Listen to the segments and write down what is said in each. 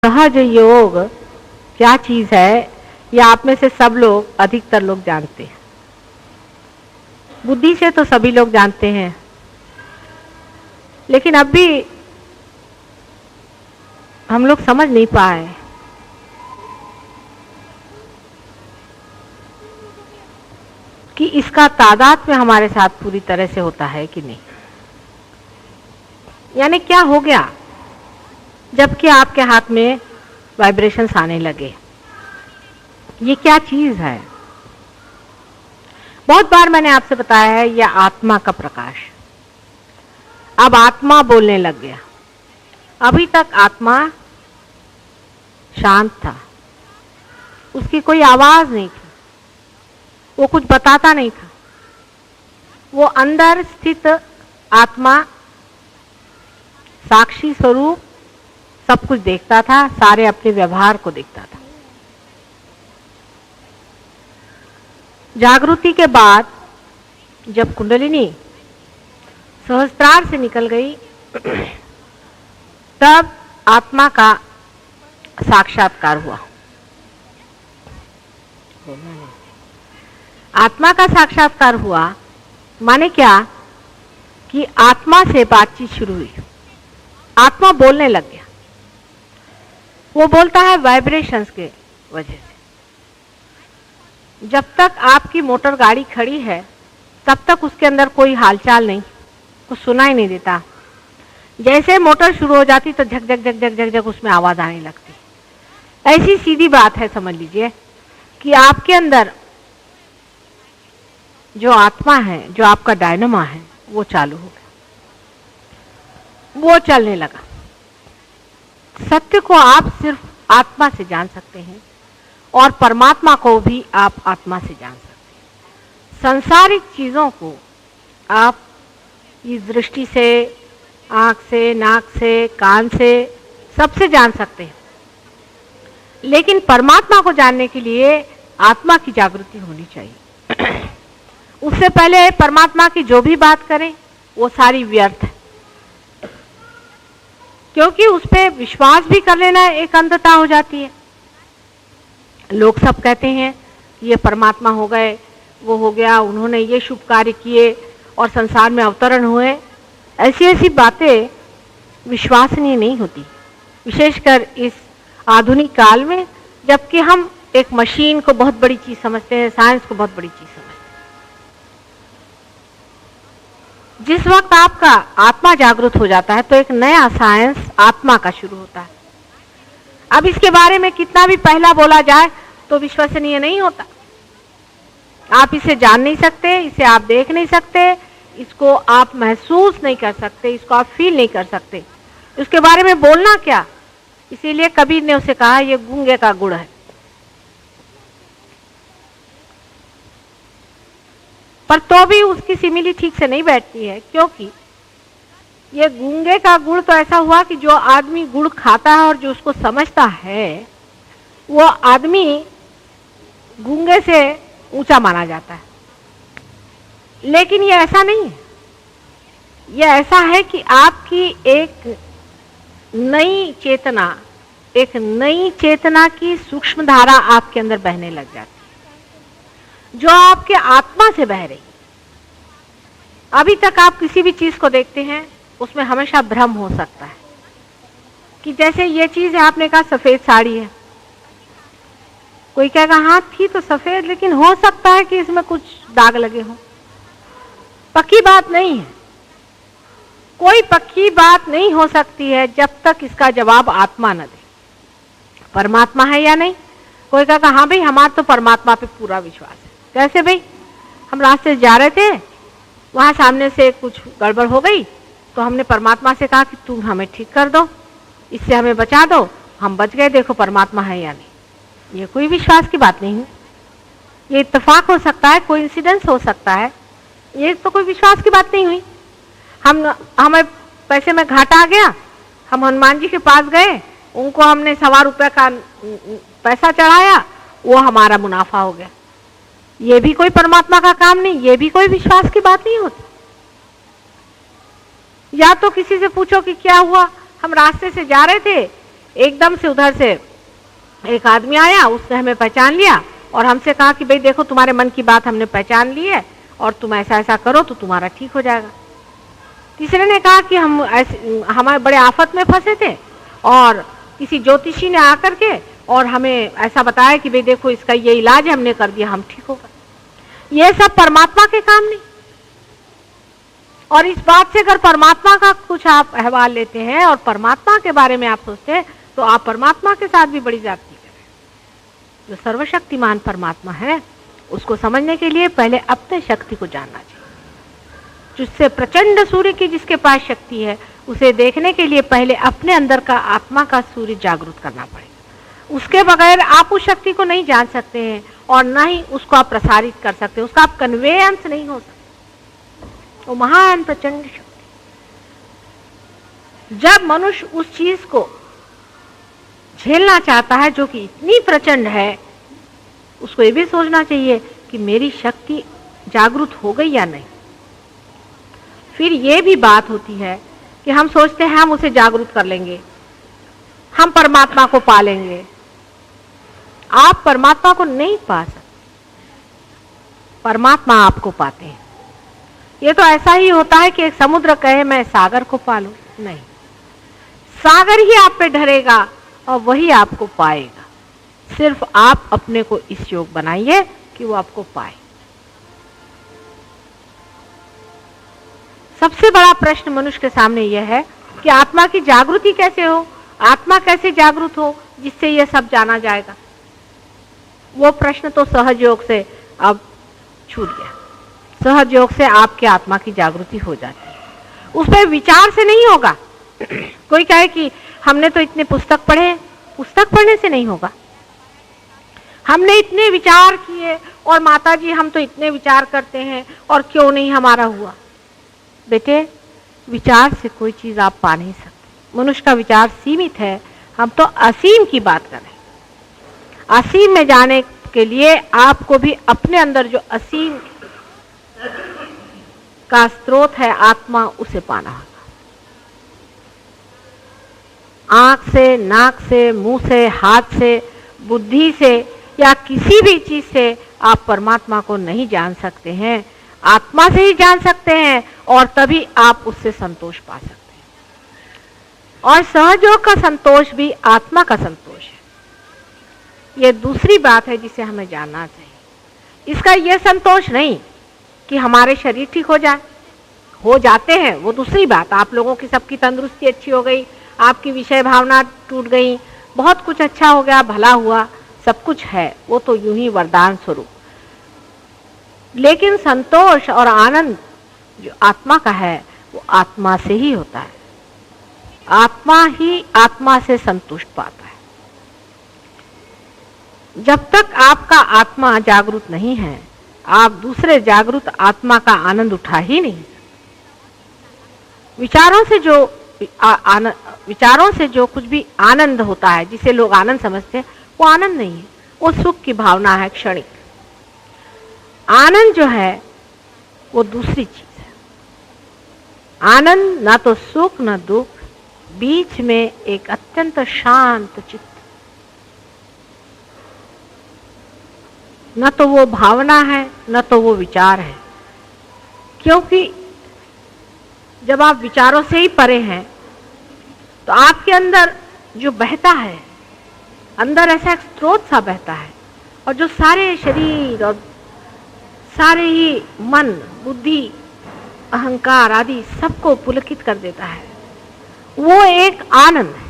सहज योग क्या चीज है, यह आप में से सब लोग, अधिकतर लोग जानते हैं। बुद्धि से तो सभी लोग जानते हैं, लेकिन अब भी हम लोग समझ नहीं पाए कि इसका तादाद में हमारे साथ पूरी तरह से होता है कि नहीं। यानी क्या हो गया जबकि आपके हाथ में वाइब्रेशंस आने लगे, ये क्या चीज है। बहुत बार मैंने आपसे बताया है, यह आत्मा का प्रकाश। अब आत्मा बोलने लग गया। अभी तक आत्मा शांत था, उसकी कोई आवाज नहीं थी, वो कुछ बताता नहीं था। वो अंदर स्थित आत्मा साक्षी स्वरूप सब कुछ देखता था, सारे अपने व्यवहार को देखता था। जागृति के बाद जब कुंडलिनी सहस्त्रार से निकल गई, तब आत्मा का साक्षात्कार हुआ। आत्मा का साक्षात्कार हुआ माने क्या कि आत्मा से बातचीत शुरू हुई। आत्मा बोलने लग गया। वो बोलता है वाइब्रेशंस के वजह से। जब तक आपकी मोटर गाड़ी खड़ी है तब तक उसके अंदर कोई हालचाल नहीं, कुछ सुनाई नहीं देता। जैसे मोटर शुरू हो जाती तो झक झक झक झक झक झक उसमें आवाज आने लगती। ऐसी सीधी बात है, समझ लीजिए कि आपके अंदर जो आत्मा है, जो आपका डायनामा है, वो चालू हो गया, वो चलने लगा। सत्य को आप सिर्फ आत्मा से जान सकते हैं और परमात्मा को भी आप आत्मा से जान सकते हैं। सांसारिक चीजों को आप इस दृष्टि से, आंख से, नाक से, कान से, सबसे जान सकते हैं, लेकिन परमात्मा को जानने के लिए आत्मा की जागृति होनी चाहिए। उससे पहले परमात्मा की जो भी बात करें वो सारी व्यर्थ है, क्योंकि उस पर विश्वास भी कर लेना एक अंधता हो जाती है। लोग सब कहते हैं कि ये परमात्मा हो गए, वो हो गया, उन्होंने ये शुभ कार्य किए और संसार में अवतरण हुए। ऐसी ऐसी बातें विश्वसनीय नहीं होती, विशेषकर इस आधुनिक काल में, जबकि हम एक मशीन को बहुत बड़ी चीज समझते हैं, साइंस को बहुत बड़ी चीज समझते हैं। जिस वक्त आपका आत्मा जागृत हो जाता है तो एक नया साइंस आत्मा का शुरू होता है। अब इसके बारे में कितना भी पहला बोला जाए तो विश्वसनीय नहीं होता। आप इसे जान नहीं सकते, इसे आप देख नहीं सकते, इसको आप महसूस नहीं कर सकते, इसको आप फील नहीं कर सकते। उसके बारे में बोलना क्या। इसीलिए कबीर ने उसे कहा, यह गूंगे का गुड़ है। पर तो भी उसकी सिमिली ठीक से नहीं बैठती है, क्योंकि ये गूंगे का गुड़ तो ऐसा हुआ कि जो आदमी गुड़ खाता है और जो उसको समझता है, वो आदमी गूंगे से ऊंचा माना जाता है। लेकिन ये ऐसा नहीं है। ये ऐसा है कि आपकी एक नई चेतना, एक नई चेतना की सूक्ष्म धारा आपके अंदर बहने लग जाती है, जो आपके आत्मा से बह रही। अभी तक आप किसी भी चीज को देखते हैं उसमें हमेशा भ्रम हो सकता है कि जैसे ये चीज है, आपने कहा सफेद साड़ी है, कोई कहेगा हाँ थी तो सफेद, लेकिन हो सकता है कि इसमें कुछ दाग लगे हों। पक्की बात नहीं है, कोई पक्की बात नहीं हो सकती है जब तक इसका जवाब आत्मा न दे। परमात्मा है या नहीं। कोई कहेगा हाँ भाई हमारा तो परमात्मा पे पूरा विश्वास है। कैसे भाई? हम रास्ते से जा रहे थे, वहां सामने से कुछ गड़बड़ हो गई तो हमने परमात्मा से कहा कि तुम हमें ठीक कर दो, इससे हमें बचा दो। हम बच गए, देखो परमात्मा है या नहीं। ये कोई विश्वास की बात नहीं है। ये इत्तेफाक हो सकता है, कोइंसिडेंस हो सकता है, ये तो कोई विश्वास की बात नहीं हुई। हमें पैसे में घाटा आ गया, हम हनुमान जी के पास गए, उनको हमने ₹1.25 का पैसा चढ़ाया, वो हमारा मुनाफा हो गया। ये भी कोई परमात्मा का काम नहीं, ये भी कोई विश्वास की बात नहीं होती। या तो किसी से पूछो कि क्या हुआ, हम रास्ते से जा रहे थे, एकदम से उधर से एक आदमी आया, उसने हमें पहचान लिया और हमसे कहा कि भाई देखो तुम्हारे मन की बात हमने पहचान ली है और तुम ऐसा ऐसा करो तो तुम्हारा ठीक हो जाएगा। तीसरे ने कहा कि हमारे बड़े आफत में फंसे थे और किसी ज्योतिषी ने आकर के और हमें ऐसा बताया कि भाई देखो इसका ये इलाज हमने कर दिया, हम ठीक हो गए। ये सब परमात्मा के काम नहीं। और इस बात से अगर परमात्मा का कुछ आप अहवाल लेते हैं और परमात्मा के बारे में आप सोचते हैं तो आप परमात्मा के साथ भी बड़ी ज्यादती करें। जो सर्वशक्तिमान परमात्मा है उसको समझने के लिए पहले अपने शक्ति को जानना चाहिए। जिससे प्रचंड सूर्य की जिसके पास शक्ति है उसे देखने के लिए पहले अपने अंदर का आत्मा का सूर्य जागृत करना पड़ेगा। उसके बगैर आप उस शक्ति को नहीं जान सकते हैं और ना ही उसको आप प्रसारित कर सकते, उसका आप कन्वेयंस नहीं हो सकते। वो महान प्रचंड शक्ति, जब मनुष्य उस चीज को झेलना चाहता है जो कि इतनी प्रचंड है, उसको ये भी सोचना चाहिए कि मेरी शक्ति जागृत हो गई या नहीं। फिर ये भी बात होती है कि हम सोचते हैं हम उसे जागरूक कर लेंगे, हम परमात्मा को पा लेंगे। आप परमात्मा को नहीं पा सकते, परमात्मा आपको पाते हैं। ये तो ऐसा ही होता है कि एक समुद्र कहे मैं सागर को पालूं, नहीं, सागर ही आप पे ढरेगा और वही आपको पाएगा। सिर्फ आप अपने को इस योग बनाइए कि वो आपको पाए। सबसे बड़ा प्रश्न मनुष्य के सामने यह है कि आत्मा की जागृति कैसे हो, आत्मा कैसे जागृत हो जिससे यह सब जाना जाएगा। वो प्रश्न तो सहज योग से अब छूट गया। सहज योग से आपके आत्मा की जागृति हो जाती है, उस पर विचार से नहीं होगा। कोई कहे कि हमने तो इतने पुस्तक पढ़े, पुस्तक पढ़ने से नहीं होगा। हमने इतने विचार किए और माता जी हम तो इतने विचार करते हैं और क्यों नहीं हमारा हुआ। बेटे, विचार से कोई चीज आप पा नहीं सकते। मनुष्य का विचार सीमित है, हम तो असीम की बात कर रहे हैं। असीम में जाने के लिए आपको भी अपने अंदर जो असीम का स्रोत है आत्मा, उसे पाना होगा। आंख से, नाक से, मुंह से, हाथ से, बुद्धि से या किसी भी चीज से आप परमात्मा को नहीं जान सकते हैं। आत्मा से ही जान सकते हैं और तभी आप उससे संतोष पा सकते हैं। और सहयोग का संतोष भी आत्मा का संतोष है। यह दूसरी बात है जिसे हमें जानना चाहिए। इसका यह संतोष नहीं कि हमारे शरीर ठीक हो जाए, हो जाते हैं, वो दूसरी बात। आप लोगों की सबकी तंदुरुस्ती अच्छी हो गई, आपकी विषय भावना टूट गई, बहुत कुछ अच्छा हो गया, भला हुआ, सब कुछ है, वो तो यूं ही वरदान स्वरूप। लेकिन संतोष और आनंद जो आत्मा का है वो आत्मा से ही होता है। आत्मा ही आत्मा से संतुष्ट पाता है। जब तक आपका आत्मा जागरूक नहीं है, आप दूसरे जागरूक आत्मा का आनंद उठा ही नहीं सकते। विचारों से जो कुछ भी आनंद होता है, जिसे लोग आनंद समझते हैं, वो आनंद नहीं है, वो सुख की भावना है, क्षणिक। आनंद जो है वो दूसरी चीज है। आनंद ना तो सुख ना दुख, बीच में एक अत्यंत शांत चित्त। न तो वो भावना है न तो वो विचार है, क्योंकि जब आप विचारों से ही परे हैं तो आपके अंदर जो बहता है, अंदर ऐसा एक स्रोत सा बहता है और जो सारे शरीर और सारे ही मन, बुद्धि, अहंकार आदि सबको पुलकित कर देता है, वो एक आनंद है।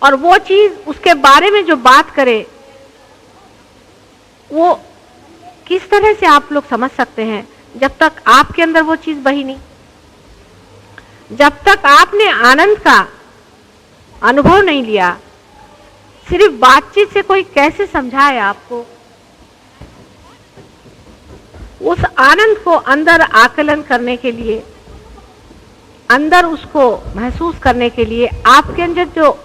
और वो चीज, उसके बारे में जो बात करे, वो किस तरह से आप लोग समझ सकते हैं जब तक आपके अंदर वो चीज बही नहीं। जब तक आपने आनंद का अनुभव नहीं लिया, सिर्फ बातचीत से कोई कैसे समझाए आपको, उस आनंद को अंदर आकलन करने के लिए, अंदर उसको महसूस करने के लिए आपके अंदर जो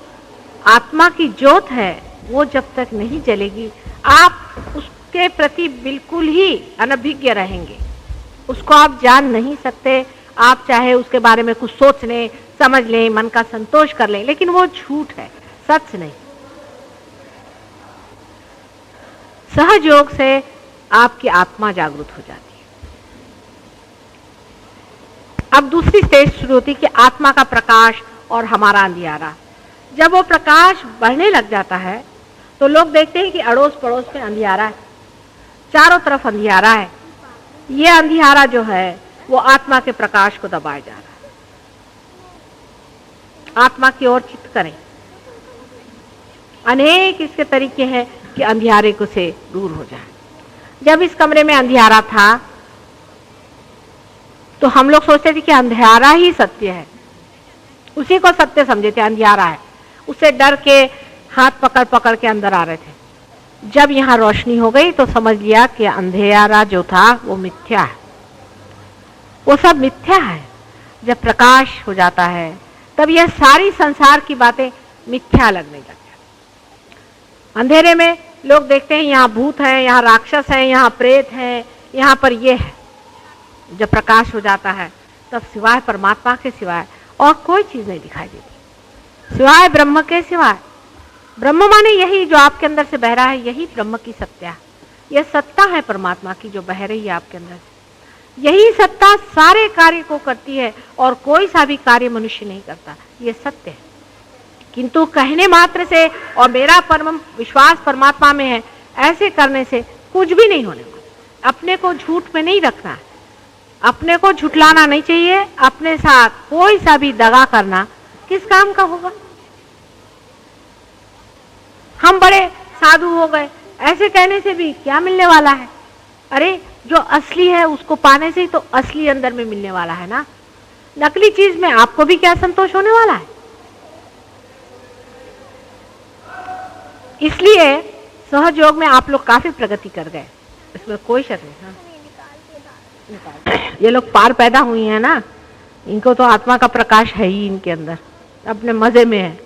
आत्मा की ज्योत है वो जब तक नहीं जलेगी, आप उसके प्रति बिल्कुल ही अनभिज्ञ रहेंगे। उसको आप जान नहीं सकते। आप चाहे उसके बारे में कुछ सोच लें, समझ लें, मन का संतोष कर लें, लेकिन वो झूठ है, सच नहीं। सहज योग से आपकी आत्मा जागृत हो जाती है। अब दूसरी स्टेज शुरू होती है कि आत्मा का प्रकाश और हमारा अंधियारा। जब वो प्रकाश बढ़ने लग जाता है तो लोग देखते हैं कि अड़ोस पड़ोस में अंधियारा है, चारों तरफ अंधियारा है। ये अंधियारा जो है वो आत्मा के प्रकाश को दबाया जा रहा है। आत्मा की ओर चित्त करें। अनेक इसके तरीके हैं कि अंधियारे को से दूर हो जाए। जब इस कमरे में अंधियारा था तो हम लोग सोचते थे कि अंधियारा ही सत्य है, उसी को सत्य समझे थे, अंधियारा है। उससे डर के हाथ पकड़ पकड़ के अंदर आ रहे थे। जब यहाँ रोशनी हो गई तो समझ लिया कि अंधियारा जो था वो मिथ्या है, वो सब मिथ्या है। जब प्रकाश हो जाता है तब यह सारी संसार की बातें मिथ्या लगने लगती है। अंधेरे में लोग देखते हैं यहाँ भूत है, यहाँ राक्षस है, यहाँ प्रेत है, यहाँ पर ये है। जब प्रकाश हो जाता है तब सिवाय परमात्मा के सिवाय और कोई चीज नहीं दिखाई देती, सिवाय ब्रह्म के सिवाय। ब्रह्म माने यही जो आपके अंदर से बह रहा है, यही ब्रह्म की सत्ता है। यह सत्ता है परमात्मा की जो बह रही है आपके अंदर से। यही सत्ता सारे कार्य को करती है और कोई सा भी कार्य मनुष्य नहीं करता, ये सत्य है। किंतु कहने मात्र से और मेरा परम विश्वास परमात्मा में है, ऐसे करने से कुछ भी नहीं होने वाला। अपने को झूठ में नहीं रखना है, अपने को झुठलाना नहीं चाहिए। अपने साथ कोई सा भी दगा करना किस काम का होगा। हम बड़े साधु हो गए, ऐसे कहने से भी क्या मिलने वाला है। अरे जो असली है उसको पाने से ही तो असली अंदर में मिलने वाला है ना। नकली चीज में आपको भी क्या संतोष होने वाला है। इसलिए सहज योग में आप लोग काफी प्रगति कर गए, इसमें कोई शक नहीं। हाँ? ये लोग पार पैदा हुई हैं ना, इनको तो आत्मा का प्रकाश है ही इनके अंदर, अपने मजे में है।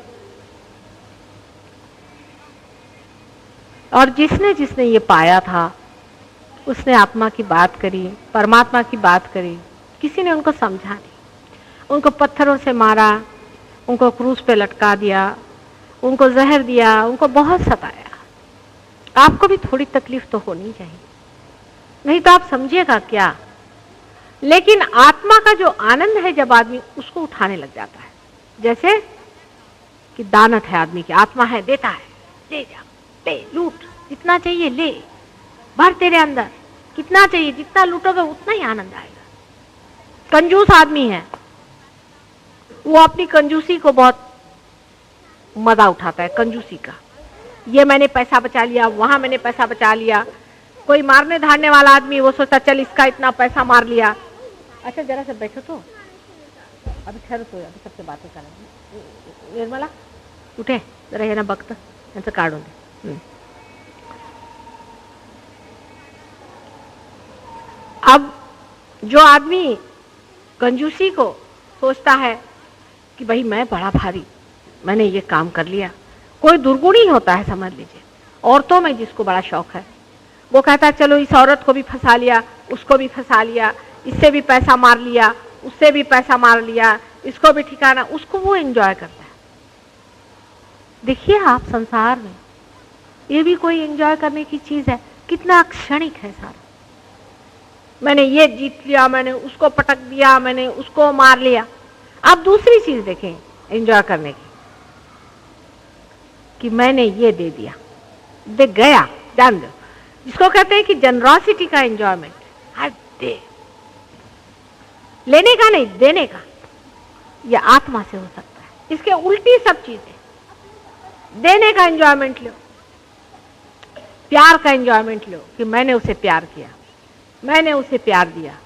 और जिसने जिसने ये पाया था उसने आत्मा की बात करी, परमात्मा की बात करी, किसी ने उनको समझा नहीं। उनको पत्थरों से मारा, उनको क्रूस पे लटका दिया, उनको जहर दिया, उनको बहुत सताया। आपको भी थोड़ी तकलीफ तो होनी चाहिए, नहीं तो आप समझिएगा क्या। लेकिन आत्मा का जो आनंद है जब आदमी उसको उठाने लग जाता है, जैसे कि दानत है आदमी की, आत्मा है, देता है, ले जा, ले, लूट, जितना चाहिए ले, भर तेरे अंदर, कितना चाहिए, जितना लूटोगे उतना ही आनंद आएगा। कंजूस आदमी है, वो अपनी कंजूसी को बहुत मजा उठाता है, कंजूसी का। ये मैंने पैसा बचा लिया, वहां मैंने पैसा बचा लिया। कोई मारने धारने वाला आदमी वो सोचता चल इसका इतना पैसा मार लिया। अच्छा जरा से बैठो तो, अभी ठहरो तो, अभी सबसे बातें करेंगे। निर्मला उठे जरा, ये ना वक्त ऐसे काटो दे। अब जो आदमी कंजूसी को सोचता है कि भाई मैं बड़ा भारी, मैंने ये काम कर लिया, कोई दुर्गुणी होता है समझ लीजिए। औरतों में जिसको बड़ा शौक है वो कहता है चलो इस औरत को भी फंसा लिया, उसको भी फंसा लिया, इससे भी पैसा मार लिया, उससे भी पैसा मार लिया, इसको भी ठिकाना, उसको वो एंजॉय करता है। देखिए आप संसार में ये भी कोई एंजॉय करने की चीज है, कितना क्षणिक है सारा। मैंने ये जीत लिया, मैंने उसको पटक दिया, मैंने उसको मार लिया। अब दूसरी चीज देखें एंजॉय करने की, कि मैंने ये दे दिया, दे गया, जान दो, जिसको कहते हैं कि जनरॉसिटी का एंजॉयमेंट। हर दे, लेने का नहीं, देने का। ये आत्मा से हो सकता है। इसके उल्टी सब चीजें, देने का एंजॉयमेंट लो, प्यार का एंजॉयमेंट लो कि मैंने उसे प्यार किया, मैंने उसे प्यार दिया,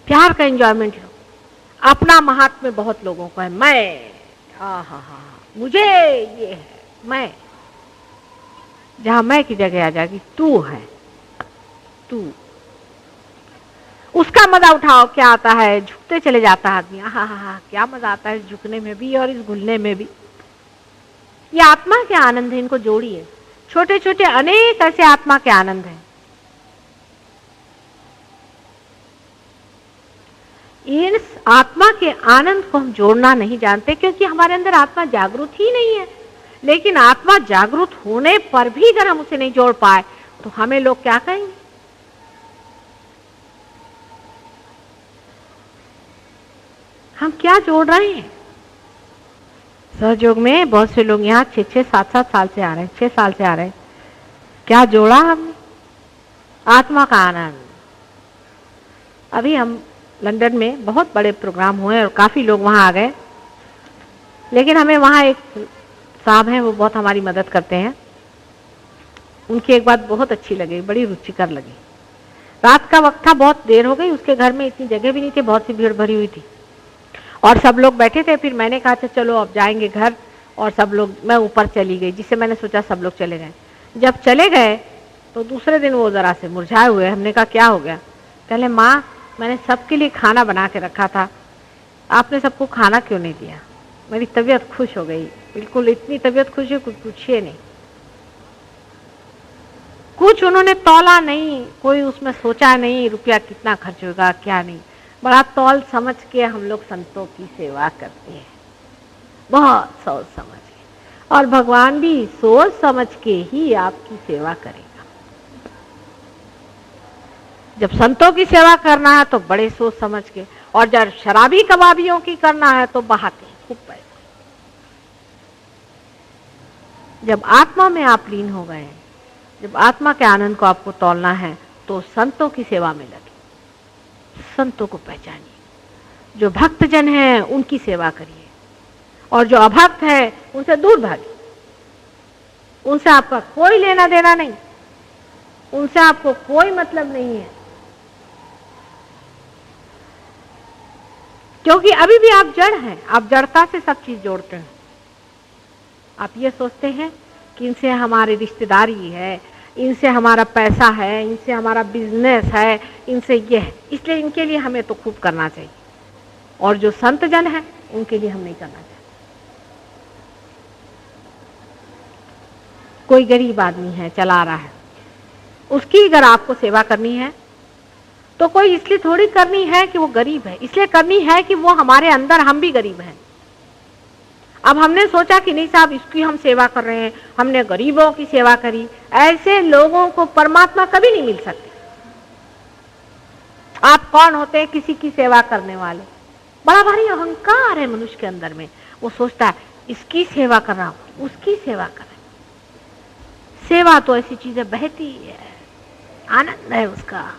प्यार का एंजॉयमेंट लो। अपना महात्म्य बहुत लोगों को है, मैं, हा, मुझे ये है, मैं। जहां मैं की जगह आ जाएगी तू है, तू। उसका मजा उठाओ, क्या आता है, झुकते चले जाता है आदमी। हा, क्या मजा आता है झुकने में भी और इस घुलने में भी। ये आत्मा के आनंद है, इनको जोड़िए। छोटे छोटे अनेक ऐसे आत्मा के आनंद हैं। इस आत्मा के आनंद को हम जोड़ना नहीं जानते, क्योंकि हमारे अंदर आत्मा जागरूक ही नहीं है। लेकिन आत्मा जागरूक होने पर भी अगर हम उसे नहीं जोड़ पाए तो हमें लोग क्या कहेंगे? हम क्या जोड़ रहे हैं? सहयोग में बहुत से लोग यहाँ 6-6, 7-7 साल से आ रहे हैं, 6 साल से आ रहे हैं। क्या जोड़ा हमने? आत्मा का आनंद। अभी हम लंदन में बहुत बड़े प्रोग्राम हुए और काफी लोग वहां आ गए, लेकिन हमें वहां एक साहब हैं, वो बहुत हमारी मदद करते हैं। उनकी एक बात बहुत अच्छी लगी, बड़ी रुचिकर लगी। रात का वक्त था, बहुत देर हो गई, उसके घर में इतनी जगह भी नहीं थी, बहुत सी भीड़ भरी हुई थी और सब लोग बैठे थे। फिर मैंने कहा चलो अब जाएंगे घर, और सब लोग, मैं ऊपर चली गई, जिससे मैंने सोचा सब लोग चले गए। जब चले गए तो दूसरे दिन वो जरा से मुरझाए हुए। हमने कहा क्या हो गया? कहले माँ, मैंने सबके लिए खाना बना के रखा था, आपने सबको खाना क्यों नहीं दिया? मेरी तबीयत खुश हो गई, बिल्कुल इतनी तबीयत खुश है कुछ पूछिए नहीं। कुछ उन्होंने तौला नहीं, कोई उसमें सोचा नहीं रुपया कितना खर्च होगा क्या नहीं, बड़ा तौल समझ के हम लोग संतों की सेवा करते हैं, बहुत सोच समझ के। और भगवान भी सोच समझ के ही आपकी सेवा करेगा। जब संतों की सेवा करना है तो बड़े सोच समझ के, और जब शराबी कबाबियों की करना है तो बहाते खूब पैसा। जब आत्मा में आप लीन हो गए, जब आत्मा के आनंद को आपको तौलना है तो संतों की सेवा में लगे, संतों को पहचानिए। जो भक्त जन हैं उनकी सेवा करिए, और जो अभक्त है उनसे दूर भागिए। उनसे आपका कोई लेना देना नहीं, उनसे आपको कोई मतलब नहीं है, क्योंकि अभी भी आप जड़ हैं। आप जड़ता से सब चीज जोड़ते हैं। आप ये सोचते हैं कि इनसे हमारी रिश्तेदारी है, इनसे हमारा पैसा है, इनसे हमारा बिजनेस है, इनसे ये है, इसलिए इनके लिए हमें तो खूब करना चाहिए, और जो संत जन है उनके लिए हम नहीं करना चाहिए। कोई गरीब आदमी है, चला रहा है, उसकी अगर आपको सेवा करनी है तो कोई इसलिए थोड़ी करनी है कि वो गरीब है, इसलिए करनी है कि वो हमारे अंदर, हम भी गरीब हैं। अब हमने सोचा कि नहीं साहब इसकी हम सेवा कर रहे हैं, हमने गरीबों की सेवा करी। ऐसे लोगों को परमात्मा कभी नहीं मिल सकते। आप कौन होते हैं किसी की सेवा करने वाले? बड़ा भारी अहंकार है मनुष्य के अंदर में। वो सोचता है इसकी सेवा कर रहा हूं, उसकी सेवा कर रहा हूं। सेवा तो ऐसी चीजें बहती है, आनंद है उसका,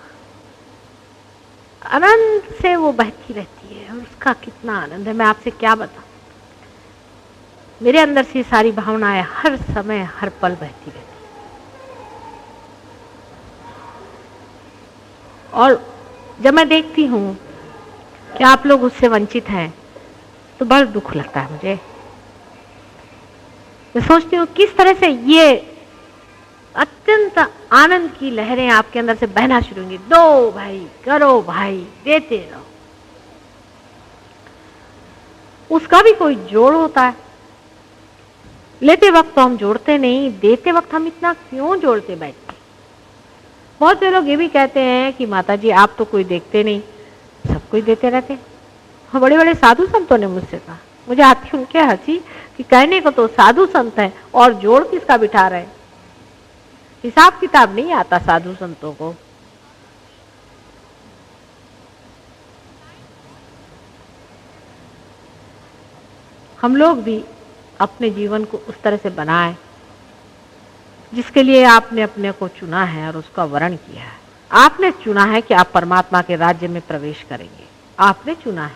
आनंद से वो बहती रहती है, और उसका कितना आनंद है मैं आपसे क्या बताऊं। मेरे अंदर से सारी भावनाएं हर समय हर पल बहती रहती, और जब मैं देखती हूँ कि आप लोग उससे वंचित हैं तो बड़ा दुख लगता है मुझे। मैं सोचती हूँ किस तरह से ये अत्यंत आनंद की लहरें आपके अंदर से बहना शुरू होंगी। दो भाई, करो भाई, देते रहो। उसका भी कोई जोड़ होता है। लेते वक्त तो हम जोड़ते नहीं, देते वक्त हम इतना क्यों जोड़ते बैठते। बहुत से लोग ये भी कहते हैं कि माता जी आप तो कोई देखते नहीं, सब कोई देते रहते। हाँ, बड़े बड़े साधु संतों ने मुझसे कहा, मुझे आती उनके हंसी कि कहने को तो साधु संत है और जोड़ किसका बिठा रहे। हिसाब किताब नहीं आता साधु संतों को। हम लोग भी अपने जीवन को उस तरह से बनाएं जिसके लिए आपने अपने को चुना है और उसका वर्ण किया है। आपने चुना है कि आप परमात्मा के राज्य में प्रवेश करेंगे, आपने चुना है।